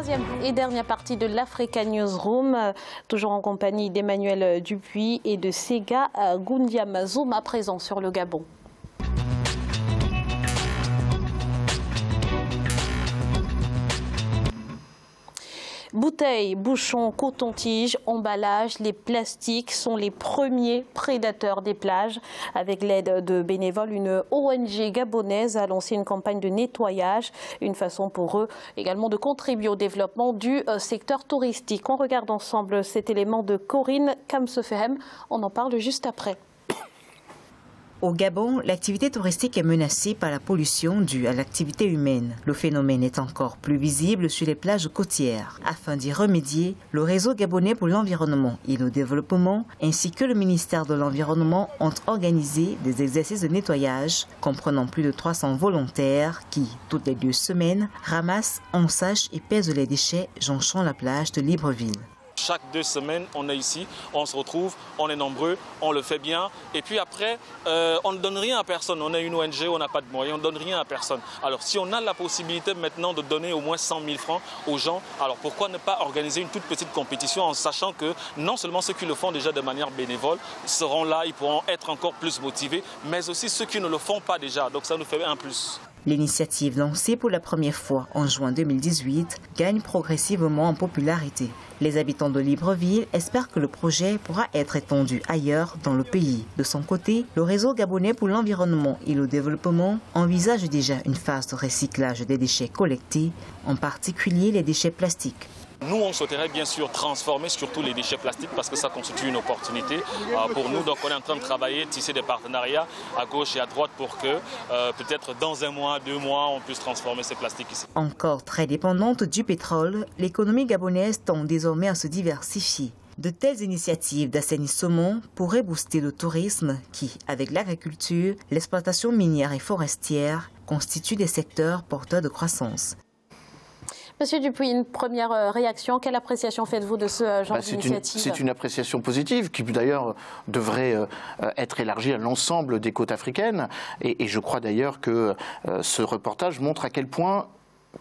Troisième et dernière partie de l'Africa Newsroom, toujours en compagnie d'Emmanuel Dupuis et de Sega Goundiam-Zoum, à présent sur le Gabon. Bouteilles, bouchons, coton-tige, emballages, les plastiques sont les premiers prédateurs des plages. Avec l'aide de bénévoles, une ONG gabonaise a lancé une campagne de nettoyage, une façon pour eux également de contribuer au développement du secteur touristique. On regarde ensemble cet élément de Corinne Kamsefehem, on en parle juste après. Au Gabon, l'activité touristique est menacée par la pollution due à l'activité humaine. Le phénomène est encore plus visible sur les plages côtières. Afin d'y remédier, le réseau gabonais pour l'environnement et le développement ainsi que le ministère de l'Environnement ont organisé des exercices de nettoyage comprenant plus de 300 volontaires qui, toutes les 2 semaines, ramassent, ensachent et pèsent les déchets jonchant la plage de Libreville. Chaque 2 semaines, on est ici, on se retrouve, on est nombreux, on le fait bien. Et puis après, on ne donne rien à personne. On est une ONG, on n'a pas de moyens, on ne donne rien à personne. Alors si on a la possibilité maintenant de donner au moins 100 000 francs aux gens, alors pourquoi ne pas organiser une toute petite compétition en sachant que non seulement ceux qui le font déjà de manière bénévole seront là, ils pourront être encore plus motivés, mais aussi ceux qui ne le font pas déjà. Donc ça nous fait un plus. L'initiative lancée pour la première fois en juin 2018 gagne progressivement en popularité. Les habitants de Libreville espèrent que le projet pourra être étendu ailleurs dans le pays. De son côté, le réseau gabonais pour l'environnement et le développement envisage déjà une phase de recyclage des déchets collectés, en particulier les déchets plastiques. Nous, on souhaiterait bien sûr transformer surtout les déchets plastiques parce que ça constitue une opportunité pour nous. Donc on est en train de travailler, tisser des partenariats à gauche et à droite pour que peut-être dans 1 mois, 2 mois, on puisse transformer ces plastiques ici. Encore très dépendante du pétrole, l'économie gabonaise tend désormais à se diversifier. De telles initiatives d'assainissement pourraient booster le tourisme qui, avec l'agriculture, l'exploitation minière et forestière, constituent des secteurs porteurs de croissance. Monsieur Dupuis, une première réaction, quelle appréciation faites-vous de ce genre d'initiative? C'est une appréciation positive qui d'ailleurs devrait être élargie à l'ensemble des côtes africaines. Et je crois d'ailleurs que ce reportage montre à quel point,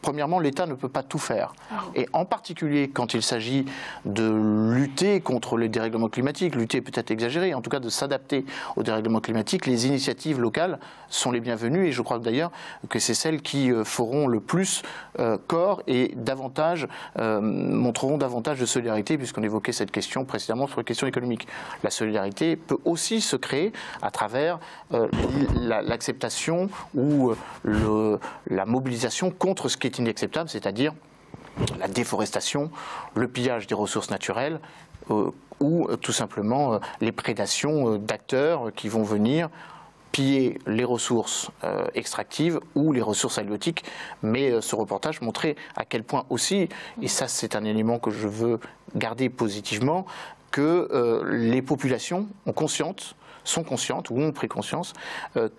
premièrement, l'État ne peut pas tout faire. Et en particulier quand il s'agit de lutter contre les dérèglements climatiques, lutter peut-être exagéré, en tout cas de s'adapter aux dérèglements climatiques, les initiatives locales sont les bienvenues et je crois d'ailleurs que c'est celles qui feront le plus corps et davantage, montreront davantage de solidarité puisqu'on évoquait cette question précédemment sur les questions économiques. La solidarité peut aussi se créer à travers l'acceptation ou la mobilisation contre ce qui est inacceptable, c'est-à-dire la déforestation, le pillage des ressources naturelles ou tout simplement les prédations d'acteurs qui vont venir piller les ressources extractives ou les ressources halieutiques. Mais ce reportage montrait à quel point aussi, et ça c'est un élément que je veux garder positivement, que les populations sont conscientes ou ont pris conscience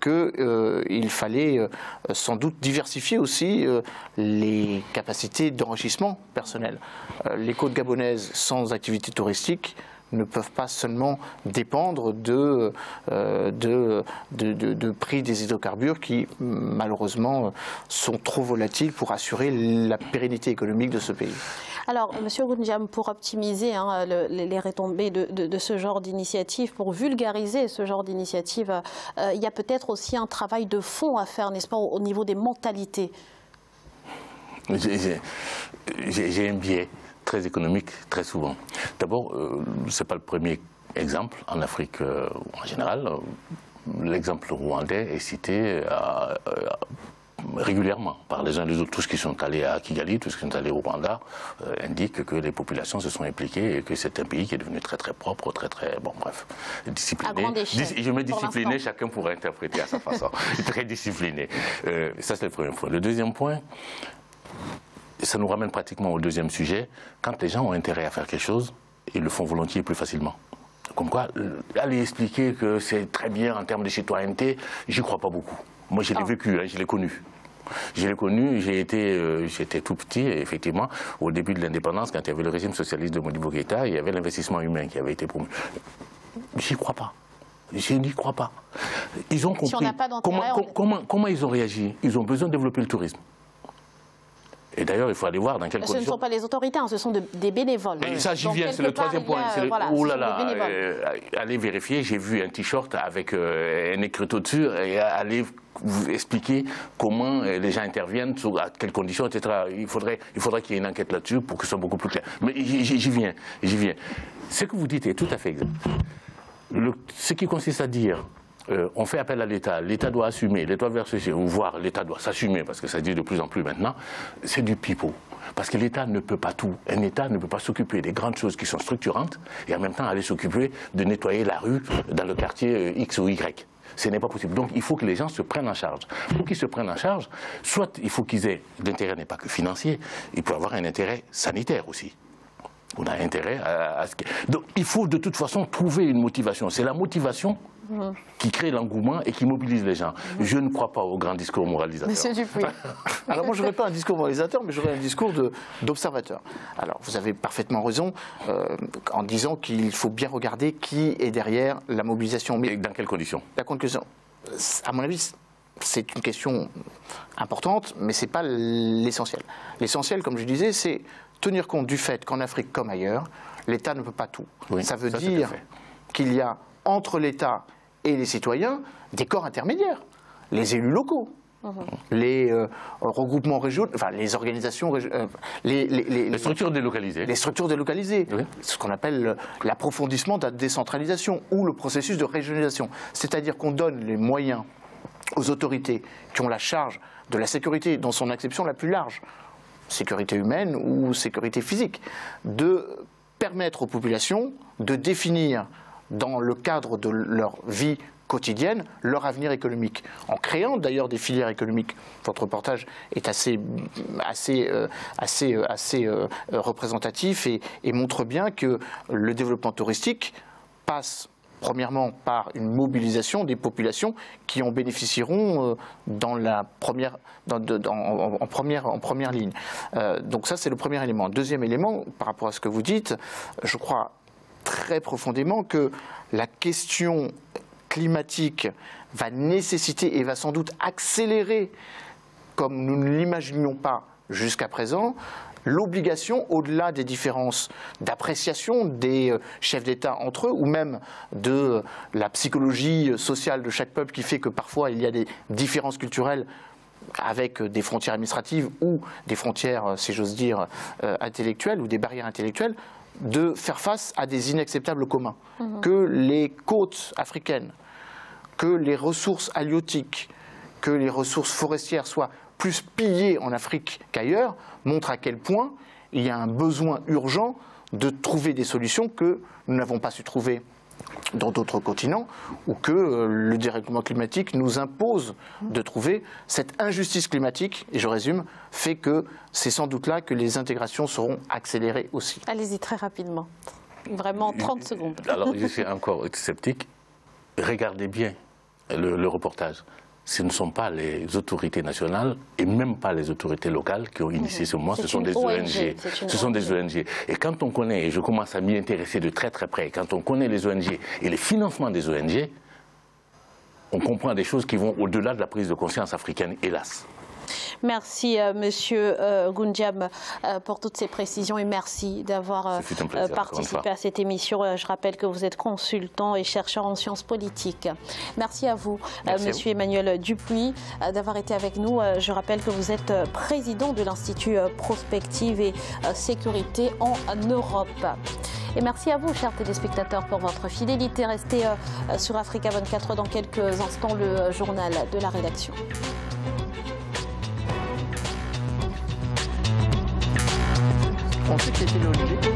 qu'il fallait sans doute diversifier aussi les capacités d'enrichissement personnel. Les côtes gabonaises sans activité touristique ne peuvent pas seulement dépendre de prix des hydrocarbures qui, malheureusement, sont trop volatiles pour assurer la pérennité économique de ce pays. Alors, Monsieur Goundiam, pour optimiser les retombées de ce genre d'initiative, pour vulgariser ce genre d'initiative, il y a peut-être aussi un travail de fond à faire, n'est-ce pas, au niveau des mentalités? J'ai un biais très économique très souvent. D'abord, ce n'est pas le premier exemple en Afrique en général. L'exemple rwandais est cité régulièrement par les uns et les autres. Tous ceux qui sont allés à Kigali, tous ceux qui sont allés au Rwanda indiquent que les populations se sont impliquées et que c'est un pays qui est devenu très très propre, bon bref, discipliné. Je me discipliné, chacun pourrait interpréter à sa façon. Très discipliné. Ça c'est le premier point. Le deuxième point, ça nous ramène pratiquement au deuxième sujet. Quand les gens ont intérêt à faire quelque chose, ils le font volontiers et plus facilement. Comme quoi, aller expliquer que c'est très bien en termes de citoyenneté, j'y crois pas beaucoup. Moi, je l'ai vécu, hein, je l'ai connu. Je l'ai connu, j'étais tout petit, et effectivement, au début de l'indépendance, quand il y avait le régime socialiste de Modibo Keïta, il y avait l'investissement humain qui avait été promu. J'y crois pas. Je n'y crois pas. Ils ont compris. Si on n'a pas d'intérêt, comment ils ont réagi. Ils ont besoin de développer le tourisme. Et d'ailleurs, il faut aller voir dans quelles conditions... Ce ne sont pas les autorités, hein, ce sont des bénévoles. Et ça, j'y viens, c'est le troisième point. Oh là là, allez vérifier, j'ai vu un t-shirt avec un écriteau dessus, et allez vous expliquer comment les gens interviennent, à quelles conditions, etc. Il faudrait qu'il y ait une enquête là-dessus pour que ce soit beaucoup plus clair. Mais j'y viens. Ce que vous dites est tout à fait exact. Ce qui consiste à dire... on fait appel à l'État, l'État doit assumer, l'État doit verser, voire l'État doit s'assumer, parce que ça se dit de plus en plus maintenant, c'est du pipeau. Parce que l'État ne peut pas tout. Un État ne peut pas s'occuper des grandes choses qui sont structurantes et en même temps aller s'occuper de nettoyer la rue dans le quartier X ou Y. Ce n'est pas possible. Donc il faut que les gens se prennent en charge. Pour qu'ils se prennent en charge, soit il faut qu'ils aient, l'intérêt n'est pas que financier, il peut avoir un intérêt sanitaire aussi. On a intérêt à ce que... Donc il faut de toute façon trouver une motivation. C'est la motivation qui crée l'engouement et qui mobilise les gens. Je ne crois pas au grand discours moralisateur. Monsieur Dupuy. Alors moi, je n'aurais pas un discours moralisateur, mais j'aurais un discours d'observateur. Alors, vous avez parfaitement raison en disant qu'il faut bien regarder qui est derrière la mobilisation. Mais et dans quelles conditions? La conclusion, à mon avis, c'est une question importante, mais ce n'est pas l'essentiel. L'essentiel, comme je disais, c'est tenir compte du fait qu'en Afrique comme ailleurs, l'État ne peut pas tout. Oui, ça veut dire qu'il y a entre l'État et les citoyens des corps intermédiaires, les élus locaux, les regroupements régionaux, enfin les organisations, les structures délocalisées. Les structures délocalisées, oui. Ce qu'on appelle l'approfondissement de la décentralisation ou le processus de régionalisation. C'est-à-dire qu'on donne les moyens aux autorités qui ont la charge de la sécurité dans son acception la plus large, sécurité humaine ou sécurité physique, de permettre aux populations de définir dans le cadre de leur vie quotidienne, leur avenir économique, en créant d'ailleurs des filières économiques. Votre reportage est assez représentatif et montre bien que le développement touristique passe premièrement par une mobilisation des populations qui en bénéficieront en première ligne. Donc ça, c'est le premier élément. Deuxième élément, par rapport à ce que vous dites, je crois très profondément que la question climatique va nécessiter et va sans doute accélérer, comme nous ne l'imaginions pas jusqu'à présent, l'obligation, au-delà des différences d'appréciation des chefs d'État entre eux, ou même de la psychologie sociale de chaque peuple qui fait que parfois il y a des différences culturelles avec des frontières administratives ou des frontières, si j'ose dire, intellectuelles ou des barrières intellectuelles, de faire face à des inacceptables communs. Que les côtes africaines, que les ressources halieutiques, que les ressources forestières soient plus pillées en Afrique qu'ailleurs, montre à quel point il y a un besoin urgent de trouver des solutions que nous n'avons pas su trouver dans d'autres continents, ou que le dérèglement climatique nous impose de trouver. Cette injustice climatique, et je résume, fait que c'est sans doute là que les intégrations seront accélérées aussi. Allez-y très rapidement, vraiment 30 secondes. Alors je suis encore sceptique, regardez bien le reportage. Ce ne sont pas les autorités nationales et même pas les autorités locales qui ont initié ce mouvement, ce sont des ONG. Ce sont des ONG. Et quand on connaît, et je commence à m'y intéresser de très très près, quand on connaît les ONG et les financements des ONG, on comprend des choses qui vont au-delà de la prise de conscience africaine, hélas. Merci Monsieur Goundiam pour toutes ces précisions et merci d'avoir participé à cette émission. Je rappelle que vous êtes consultant et chercheur en sciences politiques. Merci à vous, Monsieur Emmanuel Dupuy, d'avoir été avec nous. Je rappelle que vous êtes président de l'Institut Prospective et Sécurité en Europe. Et merci à vous, chers téléspectateurs, pour votre fidélité. Restez sur Africa 24 dans quelques instants, le journal de la rédaction. On sait que c'était logique.